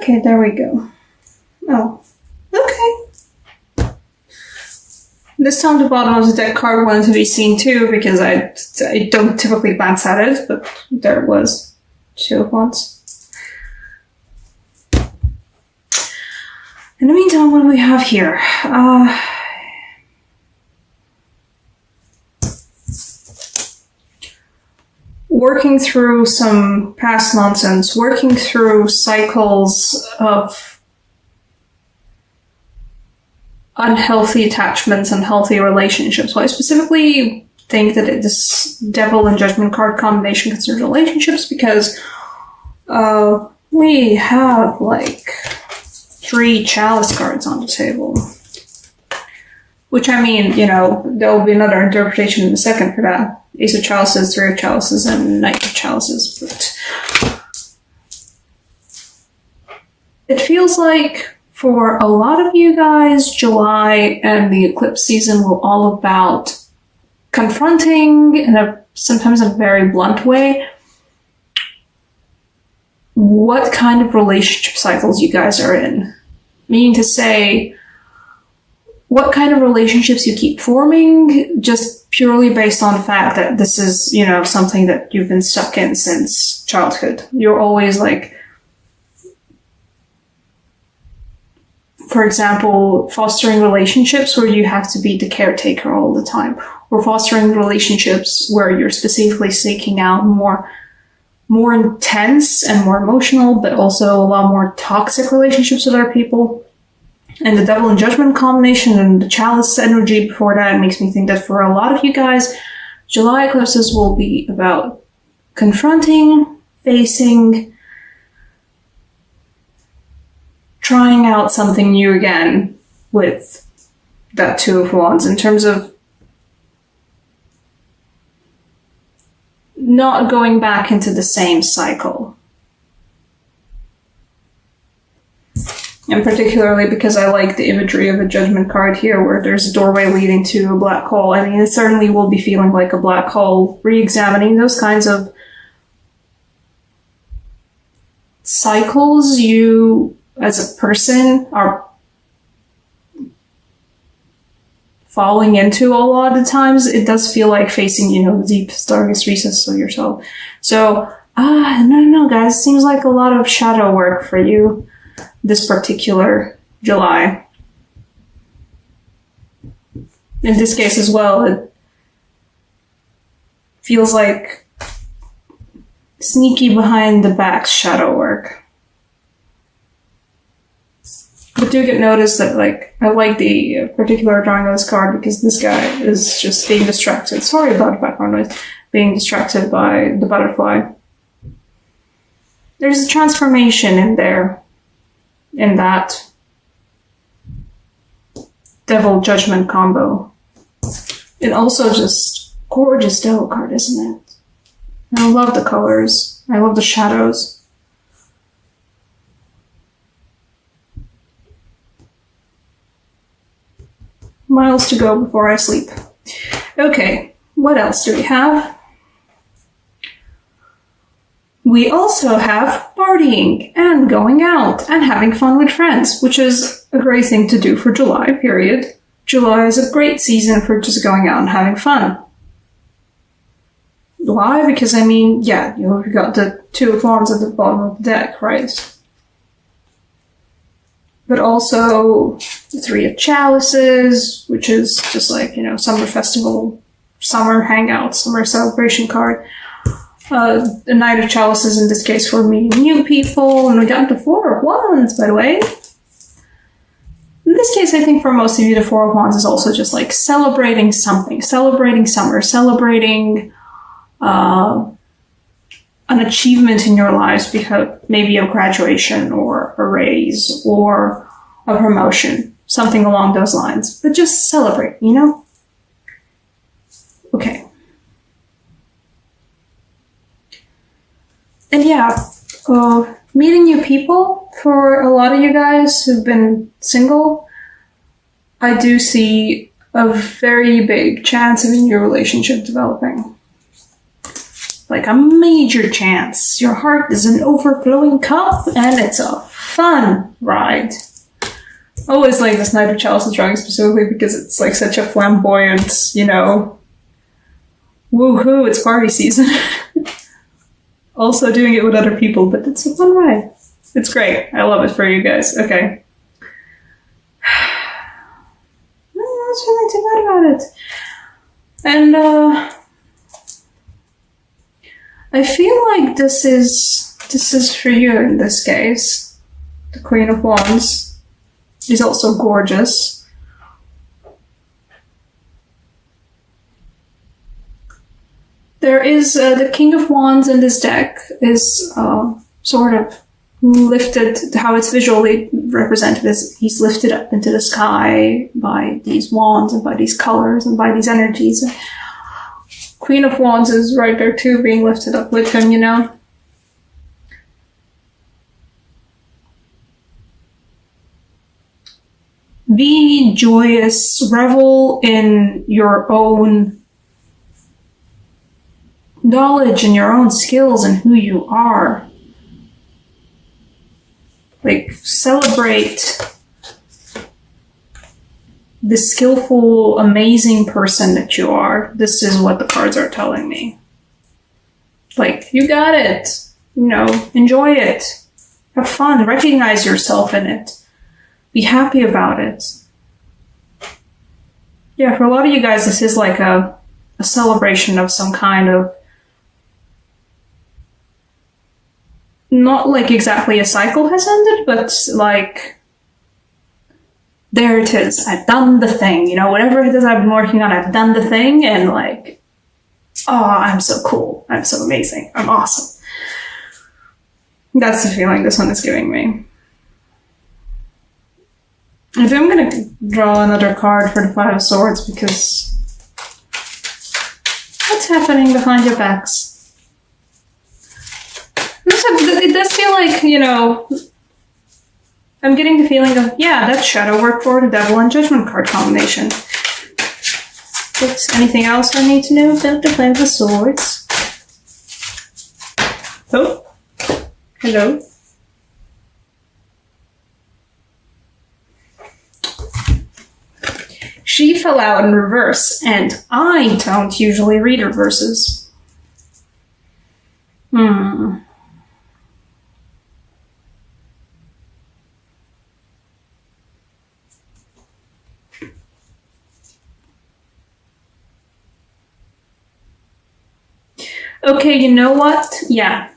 Okay, there we go. Oh, okay. This time the bottom of the deck card wanted to be seen too, because I don't typically glance at it, but there it was. 2 of Wands. In the meantime, what do we have here? Working through some past nonsense, working through cycles of unhealthy attachments, unhealthy relationships. So I specifically think that this Devil and Judgment card combination concerns relationships because we have like 3 Chalice cards on the table. Which, I mean, you know, there will be another interpretation in a second for that. Ace of Chalices, 3 of Chalices, and Knight of Chalices. But it feels like for a lot of you guys, July and the eclipse season were all about confronting, sometimes in a very blunt way, what kind of relationship cycles you guys are in. Meaning to say, what kind of relationships you keep forming, just purely based on the fact that this is, you know, something that you've been stuck in since childhood. You're always like, for example, fostering relationships where you have to be the caretaker all the time, or fostering relationships where you're specifically seeking out more intense and more emotional, but also a lot more toxic relationships with other people. And the Devil and Judgment combination and the Chalice energy before that makes me think that for a lot of you guys, July eclipses will be about confronting, facing, trying out something new again with that 2 of Wands in terms of not going back into the same cycle. And particularly because I like the imagery of a Judgment card here where there's a doorway leading to a black hole. I mean, it certainly will be feeling like a black hole, re-examining those kinds of cycles you, as a person, are falling into a lot of the times. It does feel like facing, you know, the deepest, darkest recesses of yourself. So, no, guys, it seems like a lot of shadow work for you this particular July. In this case as well, it feels like sneaky behind the back shadow work. But do get noticed that, like, I like the particular drawing of this card because this guy is just being distracted. Sorry about the background noise. Being distracted by the butterfly. There's a transformation in there. In that Devil Judgment combo. And also just gorgeous Devil card, isn't it? And I love the colors. I love the shadows. Miles to go before I sleep. Okay, what else do we have? We also have partying and going out and having fun with friends, which is a great thing to do for July, period. July is a great season for just going out and having fun. Why? Because, I mean, yeah, you've got the 2 of Wands at the bottom of the deck, right? But also the 3 of Chalices, which is just like, you know, summer festival, summer hangout, summer celebration card. The Knight of Chalices in this case for meeting new people, and we got the 4 of Wands, by the way. In this case, I think for most of you, the 4 of Wands is also just like celebrating something, celebrating summer, celebrating an achievement in your lives, because maybe a graduation or a raise or a promotion, something along those lines. But just celebrate, you know? Okay. And yeah, meeting new people, for a lot of you guys who've been single, I do see a very big chance of a new relationship developing. Like a major chance. Your heart is an overflowing cup and it's fun ride. I always like this Knight of Chalices drawing specifically because it's like such a flamboyant, you know, woohoo, it's party season. Also doing it with other people, but it's a fun ride. It's great. I love it for you guys. Okay. That's really too bad about it. And I feel like this is for you in this case. The Queen of Wands is also gorgeous. There is the King of Wands in this deck is sort of lifted, how it's visually represented is he's lifted up into the sky by these wands and by these colors and by these energies. Queen of Wands is right there too, being lifted up with him, you know. Be joyous, revel in your own knowledge and your own skills and who you are. Like, celebrate the skillful, amazing person that you are. This is what the cards are telling me. Like, you got it. You know, enjoy it. Have fun. Recognize yourself in it. Be happy about it. Yeah, for a lot of you guys, this is like a celebration of some kind of, not like exactly a cycle has ended, but like, there it is. I've done the thing, you know, whatever it is I've been working on, I've done the thing, and like, oh, I'm so cool. I'm so amazing. I'm awesome. That's the feeling this one is giving me. I think I'm going to draw another card for the Five of Swords because what's happening behind your backs? It does feel like, you know, I'm getting the feeling of, yeah, that's shadow work for the Devil and Judgment card combination. But anything else I need to know about the Five of Swords? Oh, hello. She fell out in reverse, and I don't usually read reverses. Okay, you know what? Yeah.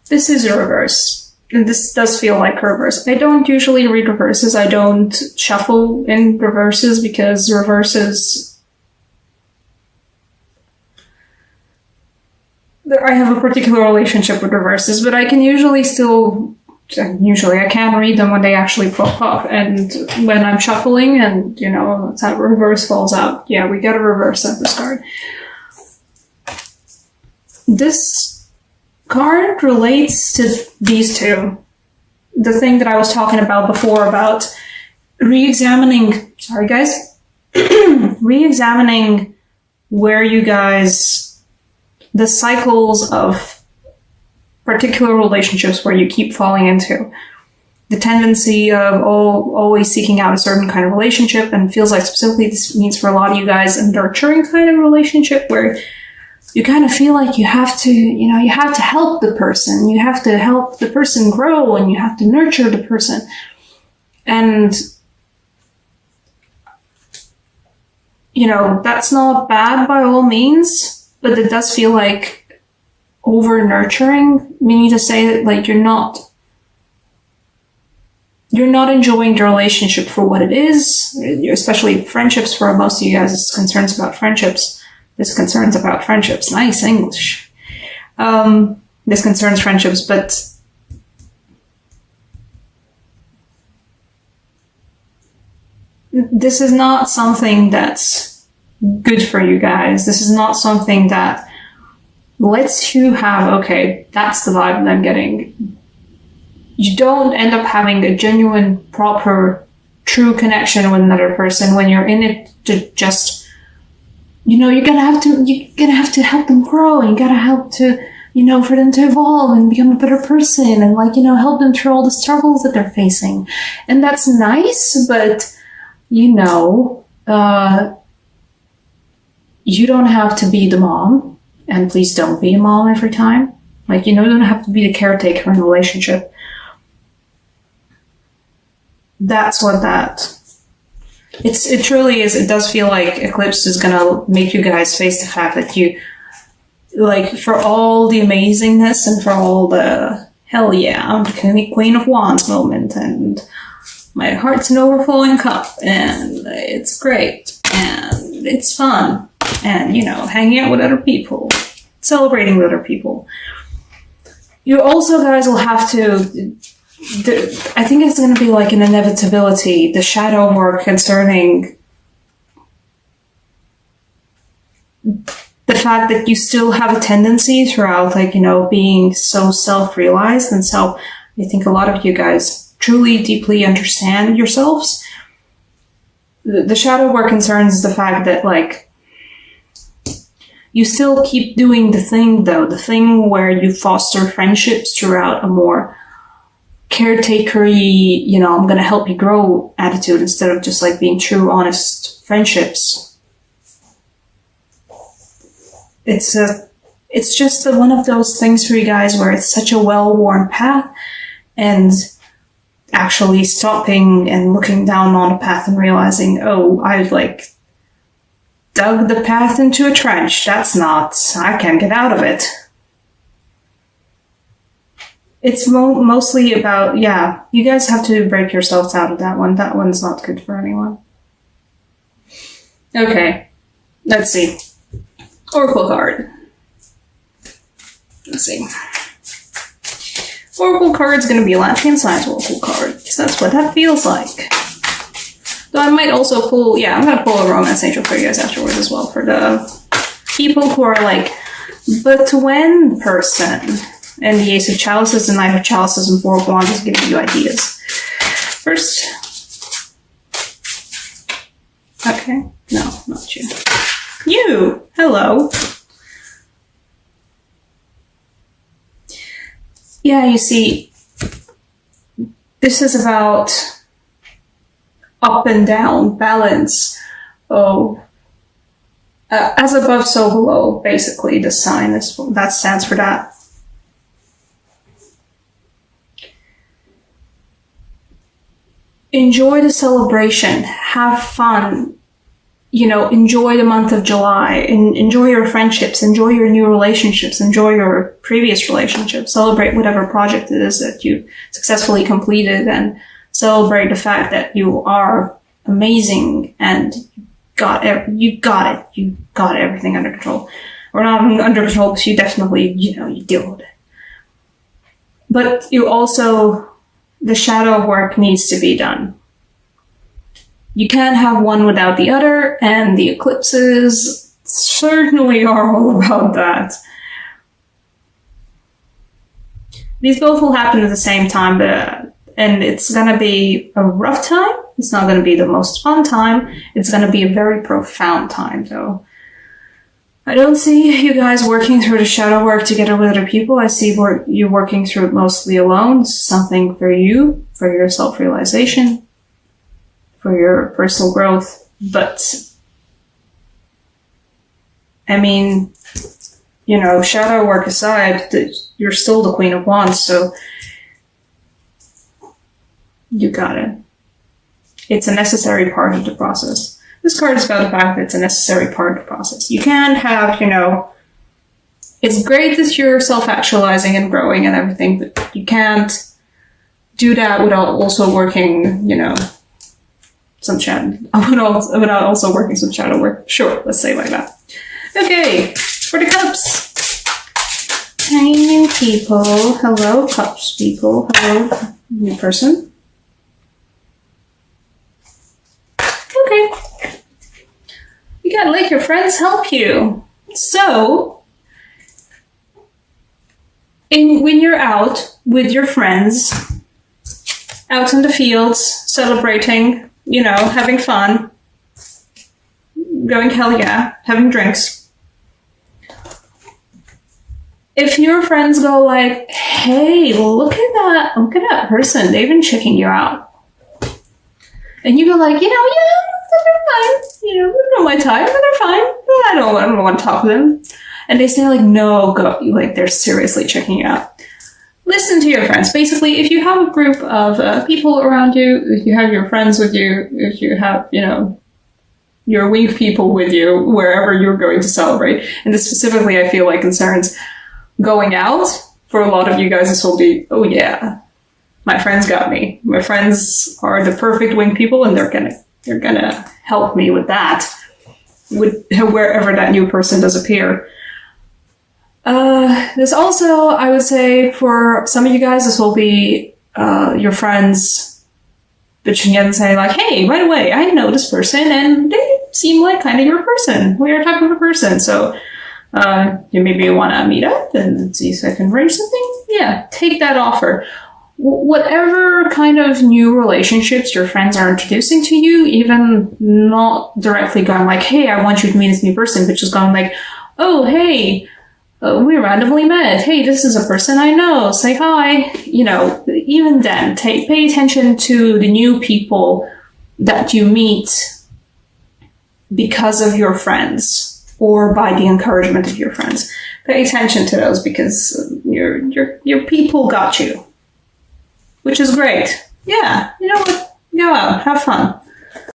This is a reverse. And this does feel like a reverse. I don't usually read reverses. I don't shuffle in reverses because reverses... I have a particular relationship with reverses, but I can usually still... I can read them when they actually pop up. And when I'm shuffling and, you know, that reverse falls out, yeah, we get a reverse at this card. This card relates to these two. The thing that I was talking about before about re-examining, sorry guys, re-examining where you guys, the cycles of particular relationships where you keep falling into. The tendency of always seeking out a certain kind of relationship, and feels like specifically this means for a lot of you guys a nurturing kind of relationship where you kind of feel like you have to, you know, you have to help the person. You have to help the person grow and you have to nurture the person. And, you know, that's not bad by all means, but it does feel like over nurturing, meaning to say that like you're not enjoying the relationship for what it is, especially friendships. For most of you guys, it's concerns about friendships. This concerns about friendships. Nice English. This concerns friendships, but this is not something that's good for you guys. This is not something that lets you have, okay, that's the vibe that I'm getting. You don't end up having a genuine, proper, true connection with another person when you're in it to just, you know, you're gonna have to help them grow, and you gotta help to for them to evolve and become a better person and like, help them through all the struggles that they're facing. And that's nice, but you don't have to be the mom, and please don't be a mom every time. Like, you don't have to be the caretaker in a relationship. That's what it truly is. It does feel like Eclipse is gonna make you guys face the fact that you, like, for all the amazingness and for all the, hell yeah, I'm the Queen of Wands moment, and my heart's an overflowing cup, and it's great, and it's fun, and, hanging out with other people, celebrating with other people. You also, guys, will have to, I think it's going to be like an inevitability, the shadow work concerning the fact that you still have a tendency throughout, like, being so self-realized. And so I think a lot of you guys truly, deeply understand yourselves. The shadow work concerns the fact that, like, you still keep doing the thing, though, the thing where you foster friendships throughout a more caretakery, I'm going to help you grow attitude instead of just like being true, honest friendships. It's just one of those things for you guys where it's such a well-worn path, and actually stopping and looking down on a path and realizing, oh, I've like dug the path into a trench. I can't get out of it. It's mostly about, you guys have to break yourselves out of that one. That one's not good for anyone. Okay, let's see. Oracle card. Let's see. Oracle card's going to be a Latvian Science Oracle card, because that's what that feels like. Though I might also pull, I'm going to pull a Romance Angel for you guys afterwards as well, for the people who are like, but when person. And the Ace of Chalices, the Knight of Chalices, and Four of Wands is giving you ideas. First. Okay. No, not you. You! Hello. Yeah, you see, this is about up and down, balance. As above, so below, basically, the sign that stands for that. Enjoy the celebration, have fun, enjoy the month of July, enjoy your friendships, enjoy your new relationships, enjoy your previous relationships, celebrate whatever project it is that you successfully completed, and celebrate the fact that you are amazing and you got everything under control. Or not under control, because you definitely, you deal with it. But you also, the shadow work needs to be done. You can't have one without the other, and the eclipses certainly are all about that. These both will happen at the same time, and it's going to be a rough time. It's not going to be the most fun time. It's going to be a very profound time, though. I don't see you guys working through the shadow work together with other people. I see you working through it mostly alone. This is something for you, for your self-realization, for your personal growth. But, I mean, shadow work aside, you're still the Queen of Wands, so you got it. It's a necessary part of the process. This card is about the fact that it's a necessary part of the process. You can't have, it's great that you're self-actualizing and growing and everything, but you can't do that without also working, without also working some shadow work. Sure, let's say it like that. Okay, for the cups. Hey, new people. Hello, cups people. Hello, new person. Okay. You gotta let your friends help you. So, when you're out with your friends, out in the fields, celebrating, having fun, going hell yeah, having drinks, if your friends go like, hey, look at that person, they've been checking you out. And you go like, yeah, they're fine. They're not my type, but they're fine. I don't want to talk to them. And they say like, no, go. Like, they're seriously checking you out. Listen to your friends. Basically, if you have a group of people around you, if you have your friends with you, if you have, your weak people with you, wherever you're going to celebrate. And this specifically, I feel like, concerns going out. For a lot of you guys, this will be, oh yeah, my friends got me. My friends are the perfect wing people, and they're gonna help me with that, with wherever that new person does appear. This also, I would say, for some of you guys, this will be your friends bitching in and saying like, hey, by the way, I know this person, and they seem like kind of your person. We are type of a person, so you maybe want to meet up and see if I can arrange something. Yeah, take that offer. Whatever kind of new relationships your friends are introducing to you, even not directly going like, hey, I want you to meet this new person, but just going like, oh, hey, we randomly met. Hey, this is a person I know. Say hi. Even then, pay attention to the new people that you meet because of your friends or by the encouragement of your friends. Pay attention to those because your people got you. Which is great. Yeah, you know what? Go out, have fun.